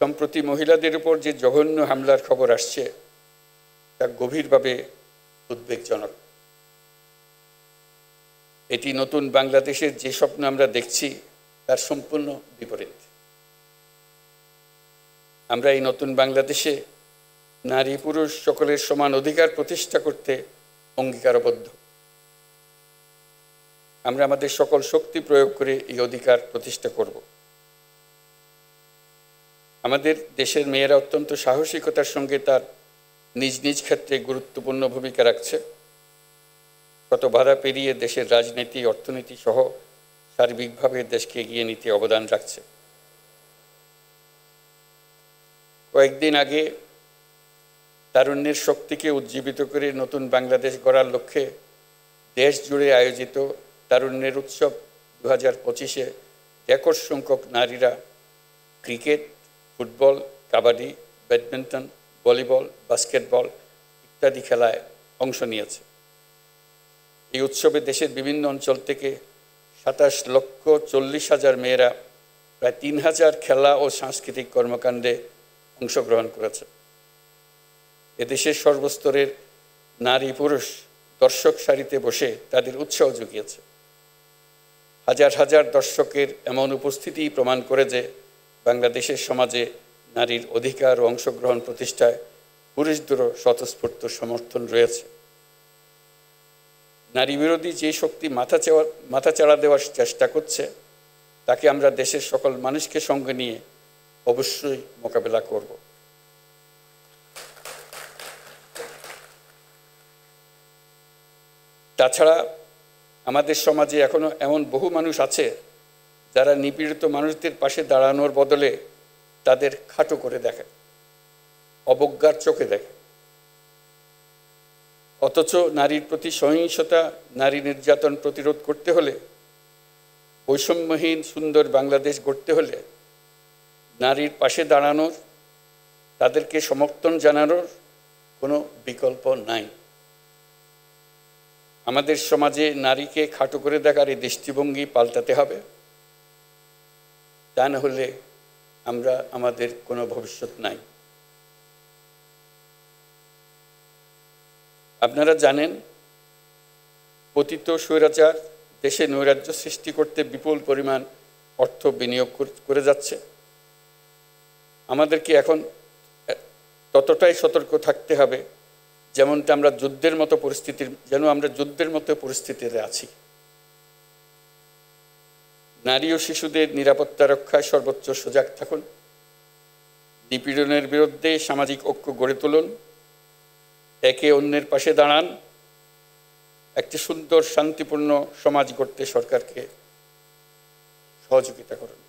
সম্প্রতি মহিলাদের উপর যে জঘন্য হামলার খবর আসছে তা গভীরভাবে উদ্বেগজনক। এটি নতুন বাংলাদেশের যে স্বপ্ন আমরা দেখছি তার সম্পূর্ণ বিপরীত। আমরা এই নতুন বাংলাদেশে নারী পুরুষ সকলের সমান অধিকার প্রতিষ্ঠা করতে অঙ্গীকারবদ্ধ। আমরা আমাদের সকল শক্তি প্রয়োগ করে এই অধিকার প্রতিষ্ঠা করব। আমাদের দেশের মেয়েরা অত্যন্ত সাহসিকতার সঙ্গে তার নিজ নিজ ক্ষেত্রে গুরুত্বপূর্ণ ভূমিকা রাখছে। কত বাধা পেরিয়ে দেশের রাজনীতি অর্থনীতি সহ সার্বিকভাবে দেশকে এগিয়ে নিতে অবদান রাখছে। কয়েকদিন আগে তারুণ্যের শক্তিকে উজ্জীবিত করে নতুন বাংলাদেশ গড়ার লক্ষ্যে দেশ জুড়ে আয়োজিত তারুণ্যের উৎসব 2025-এ রেকর্ড সংখ্যক নারীরা cricket, football, kabaddi, badminton, volleyball, basketball ইত্যাদি খেলায় অংশ নিয়েছে। এই উৎসবে দেশের বিভিন্ন অঞ্চল থেকে 27,40,000 মেয়েরা প্রায় 3,000 খেলা ও সাংস্কৃতিক কর্মকাণ্ডে অংশগ্রহণ করেছে। এদেশের সর্বস্তরের নারী পুরুষ দর্শক সারিতে বসে তাদের উৎসাহ জুগিয়েছে। হাজার হাজার দর্শকের এমন উপস্থিতি প্রমাণ করে যে বাংলাদেশের সমাজে নারীর অধিকার ও অংশগ্রহণ প্রতিষ্ঠায় পুরুষদেরও স্বতঃস্ফূর্ত সমর্থন রয়েছে। নারী বিরোধী যে শক্তি মাথাচাড়া দেওয়ার চেষ্টা করছে তাকে আমরা দেশের সকল মানুষকে সঙ্গে নিয়ে অবশ্যই মোকাবেলা করব। তাছাড়া আমাদের সমাজে এখনো এমন বহু মানুষ আছে যারা নিপীড়িত মানুষদের পাশে দাঁড়ানোর বদলে তাদের খাটো করে দেখে, অবজ্ঞার চোখে দেখে। অথচ নারীর প্রতি সহিংসতা, নারী নির্যাতন প্রতিরোধ করতে হলে, বৈষম্যহীন সুন্দর বাংলাদেশ গড়তে হলে নারীর পাশে দাঁড়ানোর, তাদেরকে সমর্থন জানানোর কোনো বিকল্প নাই। আমাদের সমাজে নারীকে খাটো করে দেখার এই দৃষ্টিভঙ্গি পাল্টাতে হবে। তা না হলে আমাদের কোনো ভবিষ্যৎ নাই। আপনারা জানেন, পতিত স্বৈরাচার দেশে নৈরাজ্য সৃষ্টি করতে বিপুল পরিমাণ অর্থ বিনিয়োগ করে যাচ্ছে। আমাদেরকে এখন ততটাই সতর্ক থাকতে হবে যেমনটা আমরা যুদ্ধের মতো পরিস্থিতিতে আছি। নারী ও শিশুদের নিরাপত্তা রক্ষায় সর্বোচ্চ সজাগ থাকুন। নিপীড়নের বিরুদ্ধে সামাজিক ঐক্য গড়ে তুলুন। একে অন্যের পাশে দাঁড়ান। একটি সুন্দর শান্তিপূর্ণ সমাজ গড়তে সরকারকে সহযোগিতা করুন।